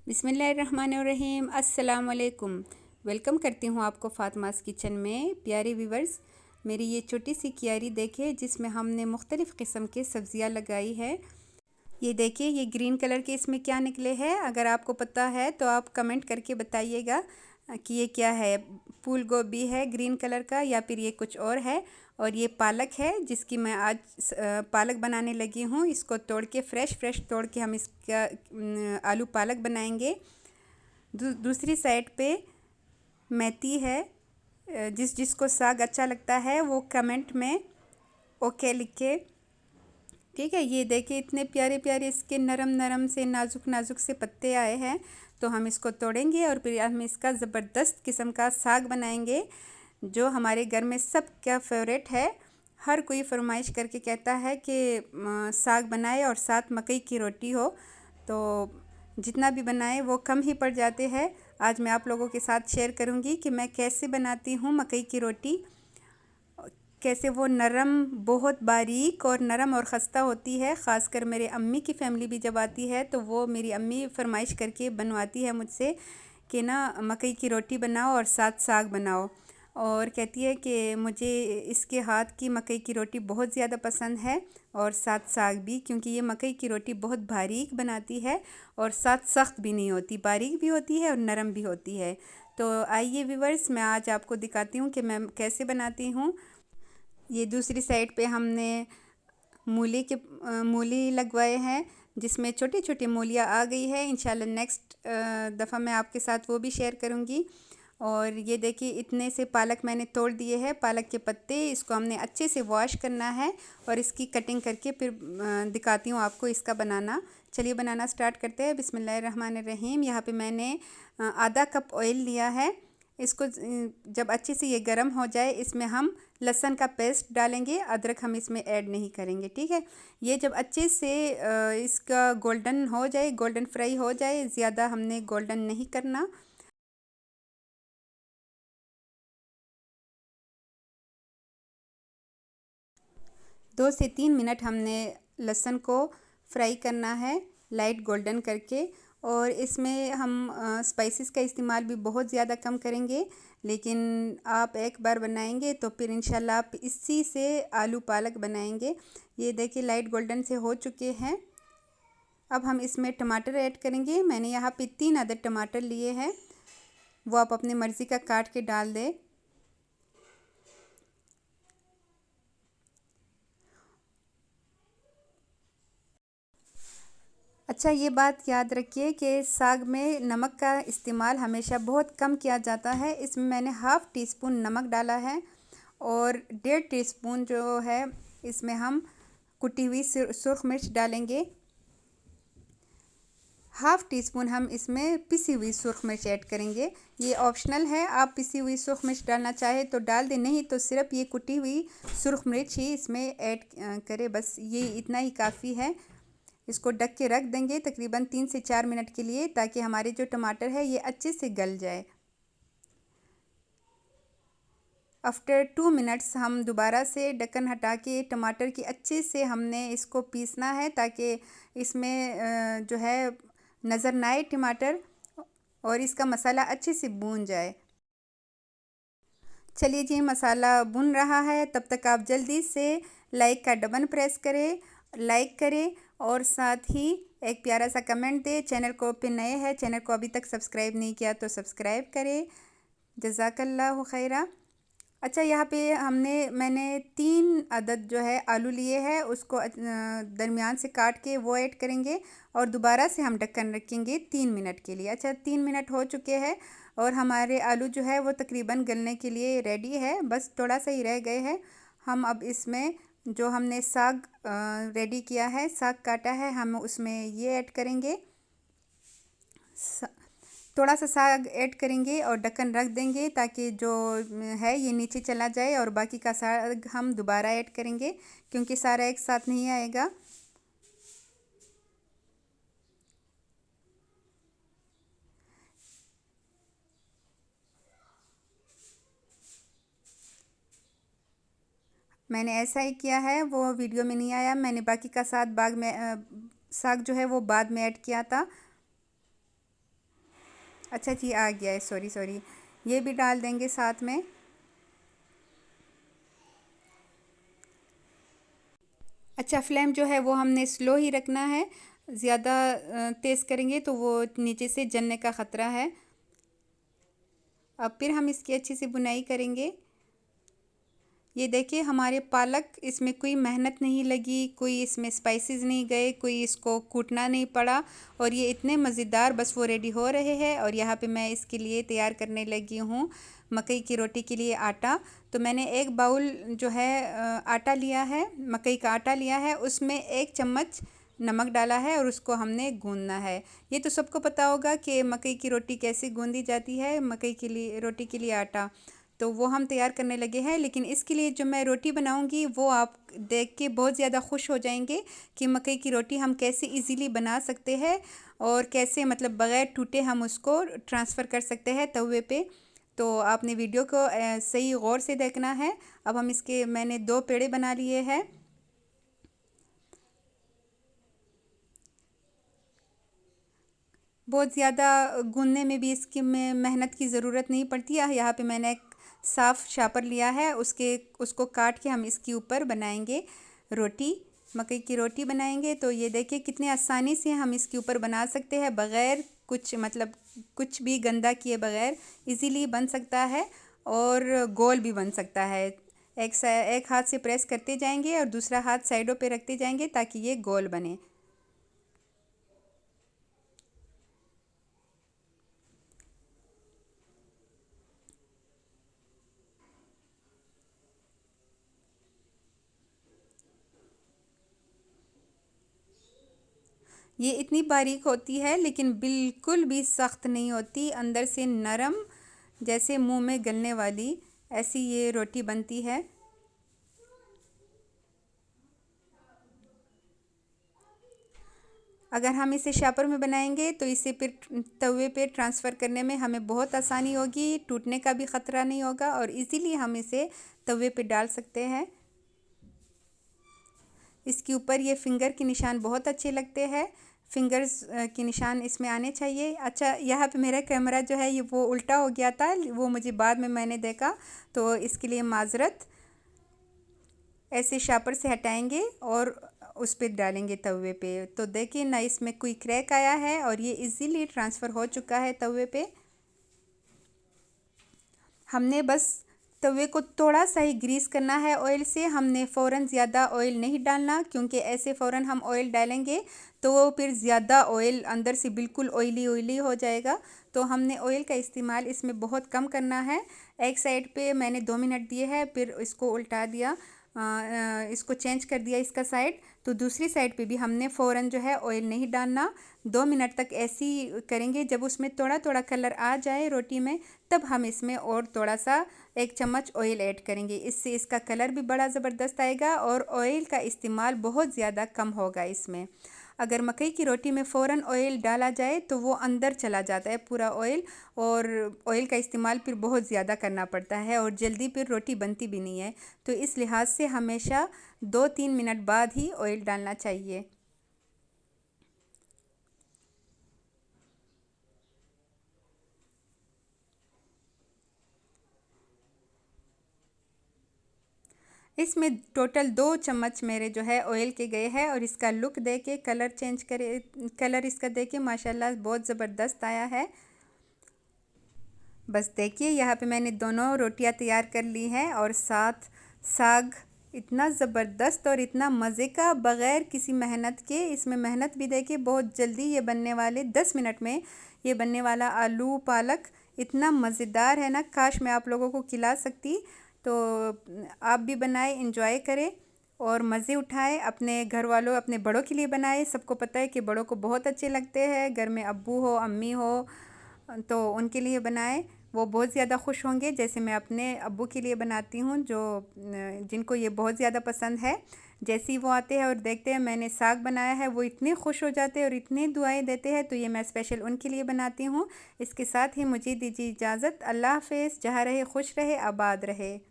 बिस्मिल्लाहिर्रहमानिर्रहीम। अस्सलाम वालेकुम। वेलकम करती हूँ आपको फ़ातिमास किचन में। प्यारे व्यूवर्स, मेरी ये छोटी सी क्यारी देखे जिसमें हमने मुख्तलिफ़ किस्म के सब्ज़ियाँ लगाई है। ये देखिए, ये ग्रीन कलर के इसमें क्या निकले हैं। अगर आपको पता है तो आप कमेंट करके बताइएगा कि ये क्या है। फूल गोभी है ग्रीन कलर का या फिर ये कुछ और है। और ये पालक है जिसकी मैं आज पालक बनाने लगी हूँ। इसको तोड़ के फ्रेश तोड़ के हम इसका आलू पालक बनाएंगे। दूसरी साइड पे मेथी है। जिसको साग अच्छा लगता है वो कमेंट में ओके लिखे। ठीक है, ये देखिए इतने प्यारे प्यारे इसके नरम नरम से नाजुक नाजुक से पत्ते आए हैं। तो हम इसको तोड़ेंगे और फिर हम इसका ज़बरदस्त किस्म का साग बनाएंगे जो हमारे घर में सब क्या फेवरेट है। हर कोई फरमाइश करके कहता है कि साग बनाए और साथ मकई की रोटी हो। तो जितना भी बनाए वो कम ही पड़ जाते हैं। आज मैं आप लोगों के साथ शेयर करूंगी कि मैं कैसे बनाती हूँ मकई की रोटी। कैसे वो नरम, बहुत बारीक और नरम और ख़स्ता होती है। ख़ासकर मेरे अम्मी की फ़ैमिली भी जब आती है तो वो मेरी अम्मी फरमाइश करके बनवाती है मुझसे कि ना मकई की रोटी बनाओ और साथ साग बनाओ। और कहती है कि मुझे इसके हाथ की मकई की रोटी बहुत ज़्यादा पसंद है और साथ साग भी, क्योंकि ये मकई की रोटी बहुत बारीक बनाती है और साथ सख्त भी नहीं होती, बारीक भी होती है और नरम भी होती है। तो आइए व्यूवर्स, मैं आज आपको दिखाती हूँ कि मैं कैसे बनाती हूँ। ये दूसरी साइड पे हमने मूली लगवाए हैं जिसमें छोटी छोटी मूलियाँ आ गई है। इंशाल्लाह नेक्स्ट दफ़ा मैं आपके साथ वो भी शेयर करूँगी। और ये देखिए इतने से पालक मैंने तोड़ दिए हैं, पालक के पत्ते। इसको हमने अच्छे से वॉश करना है और इसकी कटिंग करके फिर दिखाती हूँ आपको इसका बनाना। चलिए बनाना स्टार्ट करते हैं। बिस्मिल्लाहिर्रहमानिर्रहीम। यहाँ पे मैंने आधा कप ऑयल लिया है। इसको जब अच्छे से ये गर्म हो जाए इसमें हम लहसुन का पेस्ट डालेंगे। अदरक हम इसमें ऐड नहीं करेंगे, ठीक है। ये जब अच्छे से इसका गोल्डन हो जाए, गोल्डन फ्राई हो जाए, ज़्यादा हमने गोल्डन नहीं करना। 2 से 3 मिनट हमने लहसुन को फ्राई करना है लाइट गोल्डन करके। और इसमें हम स्पाइसेस का इस्तेमाल भी बहुत ज़्यादा कम करेंगे, लेकिन आप एक बार बनाएंगे तो फिर इंशाल्लाह आप इसी से आलू पालक बनाएंगे। ये देखिए लाइट गोल्डन से हो चुके हैं। अब हम इसमें टमाटर ऐड करेंगे। मैंने यहाँ पे 3 अदद टमाटर लिए हैं, वो आप अपनी मर्ज़ी का काट के डाल दें। अच्छा, ये बात याद रखिए कि साग में नमक का इस्तेमाल हमेशा बहुत कम किया जाता है। इसमें मैंने हाफ़ टी स्पून नमक डाला है और 1.5 टीस्पून जो है इसमें हम कुटी हुई सुरख मिर्च डालेंगे। हाफ़ टी स्पून हम इसमें पिसी हुई सुरख मिर्च ऐड करेंगे। ये ऑप्शनल है, आप पिसी हुई सुरख मिर्च डालना चाहे तो डाल दें, नहीं तो सिर्फ ये कुटी हुई सुरख मिर्च ही इसमें ऐड करें। बस ये इतना ही काफ़ी है। इसको ढक के रख देंगे तकरीबन 3 से 4 मिनट के लिए, ताकि हमारे जो टमाटर है ये अच्छे से गल जाए। आफ्टर 2 मिनट्स हम दोबारा से ढक्कन हटा के टमाटर की अच्छे से हमने इसको पीसना है, ताकि इसमें जो है नज़र ना आए टमाटर और इसका मसाला अच्छे से भून जाए। चलिए जी, मसाला भुन रहा है, तब तक आप जल्दी से लाइक का बटन प्रेस करें, लाइक करें और साथ ही एक प्यारा सा कमेंट दें। चैनल को पे नए हैं, चैनल को अभी तक सब्सक्राइब नहीं किया तो सब्सक्राइब करें। जज़ाकल्लाहु खैरा। अच्छा, यहाँ पे मैंने 3 अदद जो है आलू लिए हैं, उसको दरमियान से काट के वो ऐड करेंगे और दोबारा से हम ढक्कन रखेंगे 3 मिनट के लिए। अच्छा, 3 मिनट हो चुके हैं और हमारे आलू जो है वो तकरीबन गलने के लिए रेडी है, बस थोड़ा सा ही रह गए हैं। हम अब इसमें जो हमने साग रेडी किया है, साग काटा है, हम उसमें ये ऐड करेंगे। थोड़ा सा साग ऐड करेंगे और ढक्कन रख देंगे ताकि जो है ये नीचे चला जाए, और बाकी का साग हम दोबारा ऐड करेंगे क्योंकि सारा एक साथ नहीं आएगा। मैंने ऐसा ही किया है, वो वीडियो में नहीं आया। मैंने बाकी का साग जो है वो बाद में ऐड किया था। अच्छा जी, आ गया है, सॉरी सॉरी। ये भी डाल देंगे साथ में। अच्छा, फ्लेम जो है वो हमने स्लो ही रखना है। ज़्यादा तेज़ करेंगे तो वो नीचे से जलने का ख़तरा है। अब फिर हम इसकी अच्छी सी बुनाई करेंगे। ये देखिए हमारे पालक, इसमें कोई मेहनत नहीं लगी, कोई इसमें स्पाइसेस नहीं गए, कोई इसको कूटना नहीं पड़ा, और ये इतने मज़ेदार बस वो रेडी हो रहे हैं। और यहाँ पे मैं इसके लिए तैयार करने लगी हूँ मकई की रोटी के लिए आटा। तो मैंने एक बाउल जो है आटा लिया है, मकई का आटा लिया है, उसमें 1 चम्मच नमक डाला है और उसको हमने गूंदना है। ये तो सबको पता होगा कि मकई की रोटी कैसे गूंदी जाती है, मकई के लिए रोटी के लिए आटा। तो वो हम तैयार करने लगे हैं, लेकिन इसके लिए जो मैं रोटी बनाऊंगी वो आप देख के बहुत ज़्यादा खुश हो जाएंगे कि मकई की रोटी हम कैसे इजीली बना सकते हैं और कैसे मतलब बग़ैर टूटे हम उसको ट्रांसफ़र कर सकते हैं तवे पे। तो आपने वीडियो को सही गौर से देखना है। अब हम इसके मैंने 2 पेड़े बना लिए हैं। बहुत ज़्यादा गूंदने में भी इसकी में मेहनत की ज़रूरत नहीं पड़ती है। यहाँ पे मैंने एक साफ़ शापर लिया है, उसको काट के हम इसके ऊपर बनाएंगे रोटी, मकई की रोटी बनाएंगे। तो ये देखिए कितने आसानी से हम इसके ऊपर बना सकते हैं, बग़ैर कुछ मतलब कुछ भी गंदा किए बग़ैर इजीली बन सकता है और गोल भी बन सकता है। एक हाथ से प्रेस करते जाएंगे और दूसरा हाथ साइडों पे रखते जाएंगे ताकि ये गोल बने। ये इतनी बारीक होती है लेकिन बिल्कुल भी सख्त नहीं होती, अंदर से नरम, जैसे मुंह में गलने वाली ऐसी ये रोटी बनती है। अगर हम इसे शापर में बनाएंगे तो इसे फिर तवे पे ट्रांसफ़र करने में हमें बहुत आसानी होगी, टूटने का भी ख़तरा नहीं होगा और इजीली हम इसे तवे पे डाल सकते हैं। इसके ऊपर ये फिंगर के निशान बहुत अच्छे लगते हैं, फिंगर्स के निशान इसमें आने चाहिए। अच्छा, यहाँ पे मेरा कैमरा जो है ये वो उल्टा हो गया था, वो मुझे बाद में मैंने देखा, तो इसके लिए माज़रत। ऐसे शापर से हटाएंगे और उस पर डालेंगे तवे पे। तो देखिए ना, इसमें कोई क्रैक आया है और ये इजीली ट्रांसफ़र हो चुका है तवे पे। हमने बस तवे को थोड़ा सा ही ग्रीस करना है ऑयल से, हमने फ़ौरन ज़्यादा ऑयल नहीं डालना, क्योंकि ऐसे फ़ौरन हम ऑयल डालेंगे तो वो फिर ज़्यादा ऑयल अंदर से बिल्कुल ऑयली ऑयली हो जाएगा। तो हमने ऑयल का इस्तेमाल इसमें बहुत कम करना है। एक साइड पे मैंने 2 मिनट दिए हैं, फिर इसको उल्टा दिया, इसको चेंज कर दिया इसका साइड। तो दूसरी साइड पे भी हमने फ़ौरन जो है ऑयल नहीं डालना, 2 मिनट तक ऐसी करेंगे। जब उसमें थोड़ा थोड़ा कलर आ जाए रोटी में, तब हम इसमें और थोड़ा सा 1 चम्मच ऑयल ऐड करेंगे। इससे इसका कलर भी बड़ा ज़बरदस्त आएगा और ऑयल का इस्तेमाल बहुत ज़्यादा कम होगा इसमें। अगर मकई की रोटी में फ़ौरन ऑयल डाला जाए तो वो अंदर चला जाता है पूरा ऑयल, और ऑयल का इस्तेमाल फिर बहुत ज़्यादा करना पड़ता है और जल्दी फिर रोटी बनती भी नहीं है। तो इस लिहाज से हमेशा 2-3 मिनट बाद ही ऑयल डालना चाहिए। इसमें टोटल 2 चम्मच मेरे जो है ऑयल के गए हैं और इसका लुक दे के कलर चेंज करे, कलर इसका देखे माशाल्लाह बहुत ज़बरदस्त आया है। बस देखिए यहाँ पे मैंने दोनों रोटियां तैयार कर ली हैं और साथ साग, इतना ज़बरदस्त और इतना मज़े का, बग़ैर किसी मेहनत के। इसमें मेहनत भी देखिए बहुत जल्दी ये बनने वाले 10 मिनट में ये बनने वाला आलू पालक इतना मज़ेदार है ना, काश मैं आप लोगों को खिला सकती। तो आप भी बनाएं, इंजॉय करें और मज़े उठाएं। अपने घर वालों, अपने बड़ों के लिए बनाएं। सबको पता है कि बड़ों को बहुत अच्छे लगते हैं, घर में अब्बू हो अम्मी हो तो उनके लिए बनाएं, वो बहुत ज़्यादा खुश होंगे। जैसे मैं अपने अब्बू के लिए बनाती हूँ, जो जिनको ये बहुत ज़्यादा पसंद है। जैसे ही वो आते हैं और देखते हैं मैंने साग बनाया है, वो इतने खुश हो जाते हैं और इतनी दुआएं देते हैं। तो ये मैं स्पेशल उनके लिए बनाती हूँ। इसके साथ ही मुझे दीजिए इजाज़त। अल्लाह हाफ़िज़। जहाँ रहे खुश रहे, आबाद रहे।